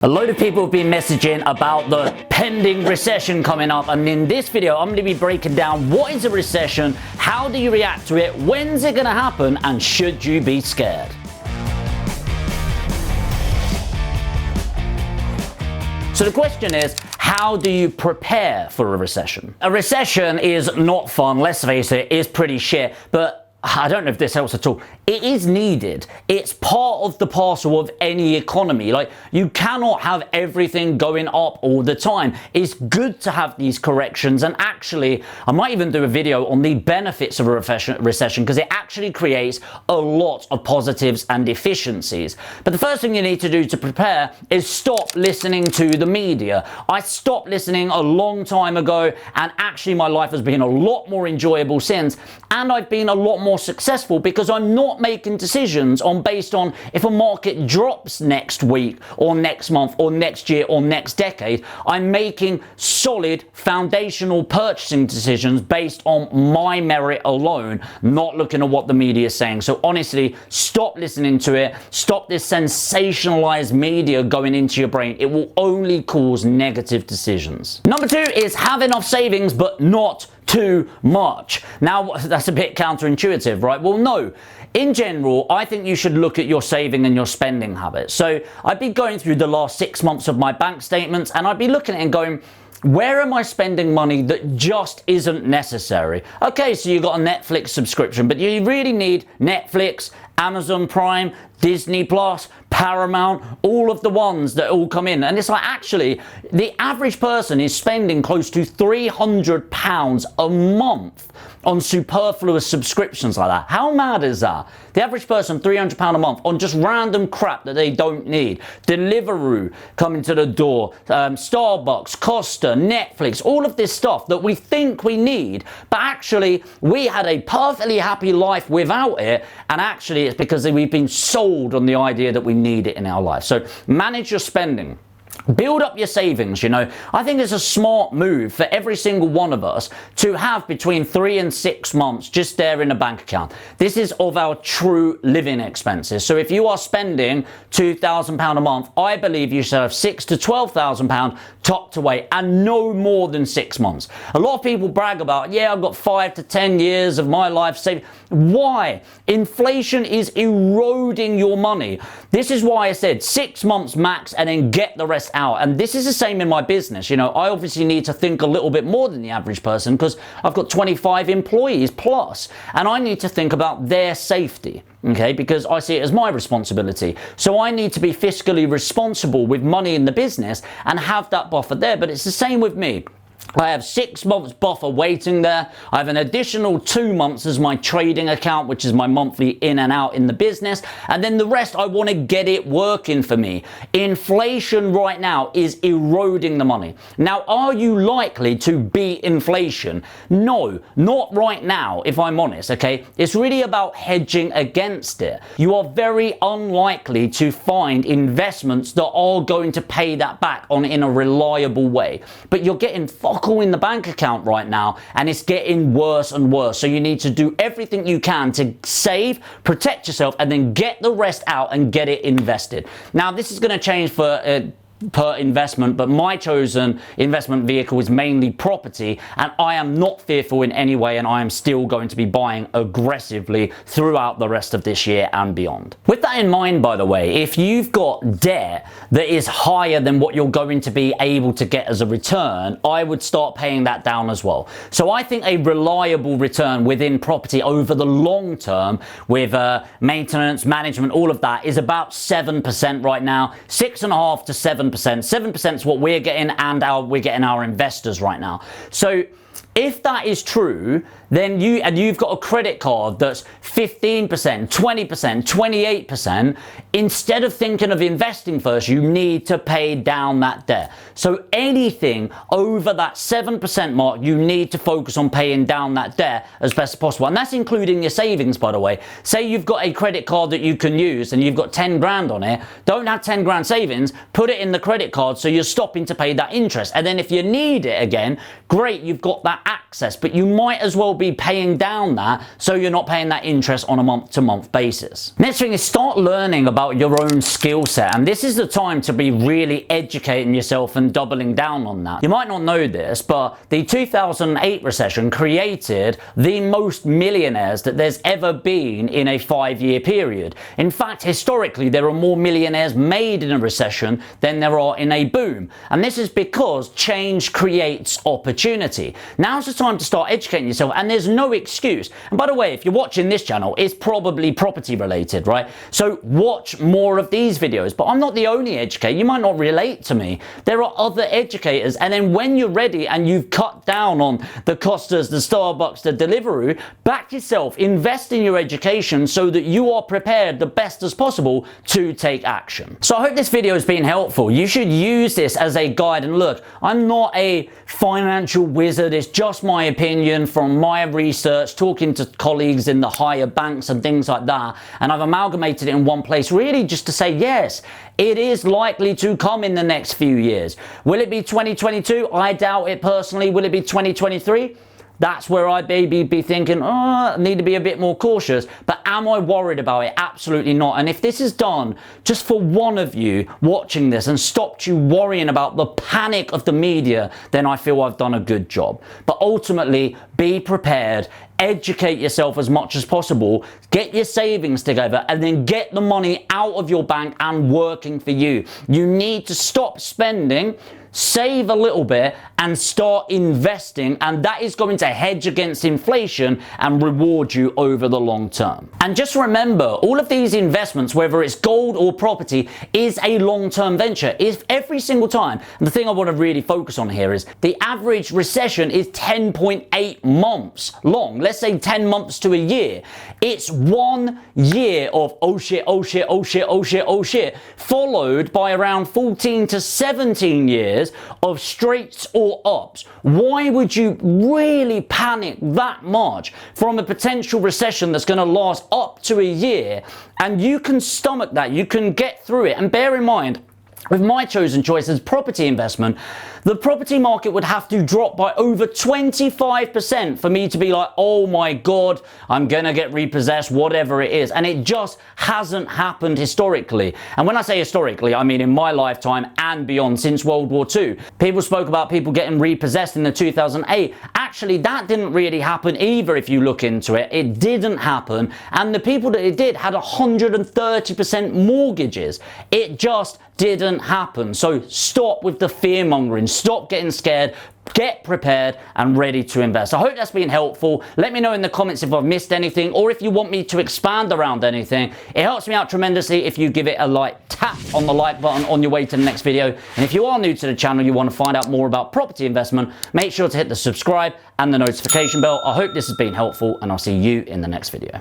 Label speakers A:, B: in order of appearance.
A: A load of people have been messaging about the pending recession coming up, and in this video I'm going to be breaking down what is a recession, how do you react to it, when's it going to happen, and should you be scared? So the question is, how do you prepare for a recession? A recession is not fun, let's face it, it's pretty shit, but I don't know if this helps at all. It is needed. It's part of the parcel of any economy. Like, you cannot have everything going up all the time. It's good to have these corrections, and actually, I might even do a video on the benefits of a recession because it actually creates a lot of positives and efficiencies. But the first thing you need to do to prepare is stop listening to the media. I stopped listening a long time ago, and actually my life has been a lot more enjoyable since, and I've been a lot more successful because I'm not making decisions based on if a market drops next week or next month or next year or next decade. I'm making solid foundational purchasing decisions based on my merit alone, not looking at what the media is saying. So honestly, stop listening to it. Stop this sensationalized media going into your brain. It will only cause negative decisions. Number two is have enough savings, but not too much. Now, that's a bit counterintuitive, right? Well, no. In general, I think you should look at your saving and your spending habits. So I'd be going through the last 6 months of my bank statements, and I'd be looking at it and going, where am I spending money that just isn't necessary? Okay, so you got a Netflix subscription, but you really need Netflix, Amazon Prime, Disney Plus, Paramount, all of the ones that all come in. And it's like, actually, the average person is spending close to £300 a month on superfluous subscriptions like that. How mad is that? The average person, £300 a month on just random crap that they don't need. Deliveroo coming to the door, Starbucks, Costa, Netflix, all of this stuff that we think we need, but actually we had a perfectly happy life without it, and actually it's because we've been sold on the idea that we need it in our life. So manage your spending. Build up your savings, you know. I think it's a smart move for every single one of us to have between 3 and 6 months just there in a bank account. This is of our true living expenses. So if you are spending £2,000 a month, I believe you should have £6,000 to £12,000 tucked away, and no more than 6 months. A lot of people brag about, yeah, I've got 5 to 10 years of my life saved. Why? Inflation is eroding your money. This is why I said 6 months max and then get the rest out. And this is the same in my business. You know, I obviously need to think a little bit more than the average person because I've got 25 employees plus, and I need to think about their safety. Okay, because I see it as my responsibility. So I need to be fiscally responsible with money in the business and have that buffer there. But it's the same with me. I have 6 months buffer waiting there. I have an additional 2 months as my trading account, which is my monthly in and out in the business. And then the rest, I want to get it working for me. Inflation right now is eroding the money. Now, are you likely to beat inflation? No, not right now, if I'm honest, okay? It's really about hedging against it. You are very unlikely to find investments that are going to pay that back in a reliable way. But you're getting fuck all in the bank account right now, and it's getting worse and worse. So you need to do everything you can to save, protect yourself, and then get the rest out and get it invested. Now, this is going to change for per investment, but my chosen investment vehicle is mainly property, and I am not fearful in any way, and I am still going to be buying aggressively throughout the rest of this year and beyond. With that in mind, by the way, if you've got debt that is higher than what you're going to be able to get as a return, I would start paying that down as well. So I think a reliable return within property over the long term with maintenance, management, all of that is about 7% right now, 6.5 to 7%. 7% is what we're getting, and we're getting our investors right now. So if that is true, then you've got a credit card that's 15%, 20%, 28%, instead of thinking of investing first, you need to pay down that debt. So anything over that 7% mark, you need to focus on paying down that debt as best as possible. And that's including your savings, by the way. Say you've got a credit card that you can use and you've got 10 grand on it. Don't have 10 grand savings, put it in the credit card so you're stopping to pay that interest. And then if you need it again, great, you've got that access, but you might as well be paying down that so you're not paying that interest on a month-to-month basis. Next thing is start learning about about your own skill set, and this is the time to be really educating yourself and doubling down on that. You might not know this, but the 2008 recession created the most millionaires that there's ever been in a 5-year period. In fact, historically, there are more millionaires made in a recession than there are in a boom, and this is because change creates opportunity. Now's the time to start educating yourself, and there's no excuse. And by the way, if you're watching this channel, it's probably property related, right? So watch more of these videos. But I'm not the only educator. You might not relate to me. There are other educators, and then when you're ready and you've cut down on the Costas, the Starbucks, the Deliveroo, back yourself, invest in your education so that you are prepared the best as possible to take action. So I hope this video has been helpful. You should use this as a guide, and look, I'm not a financial wizard. It's just my opinion from my research, talking to colleagues in the higher banks and things like that, and I've amalgamated it in one place really just to say, yes, it is likely to come in the next few years. Will it be 2022? I doubt it personally. Will it be 2023? That's where I'd maybe be thinking, I need to be a bit more cautious. But am I worried about it? Absolutely not. And if this is done just for one of you watching this and stopped you worrying about the panic of the media, then I feel I've done a good job. But ultimately, be prepared. Educate yourself as much as possible, get your savings together, and then get the money out of your bank and working for you. You need to stop spending, save a little bit, and start investing, and that is going to hedge against inflation and reward you over the long term. And just remember, all of these investments, whether it's gold or property, is a long-term venture. If every single time, and the thing I want to really focus on here is the average recession is 10.8 months long. Let's say 10 months to a year. It's 1 year of oh shit, oh shit, oh shit, oh shit, oh shit, followed by around 14 to 17 years of straights or ups. Why would you really panic that much from a potential recession that's going to last up to a year? And you can stomach that, you can get through it. And bear in mind, with my chosen choice as property investment, the property market would have to drop by over 25% for me to be like, oh my God, I'm gonna get repossessed, whatever it is. And it just hasn't happened historically. And when I say historically, I mean in my lifetime and beyond, since World War II. People spoke about people getting repossessed in the 2008. Actually, that didn't really happen either if you look into it. It didn't happen. And the people that it did had 130% mortgages. It just didn't happen. So stop with the fear mongering. Stop getting scared. Get prepared and ready to invest. I hope that's been helpful. Let me know in the comments if I've missed anything or if you want me to expand around anything. It helps me out tremendously if you give it a like. Tap on the like button on your way to the next video. And if you are new to the channel, you want to find out more about property investment, make sure to hit the subscribe and the notification bell. I hope this has been helpful, and I'll see you in the next video.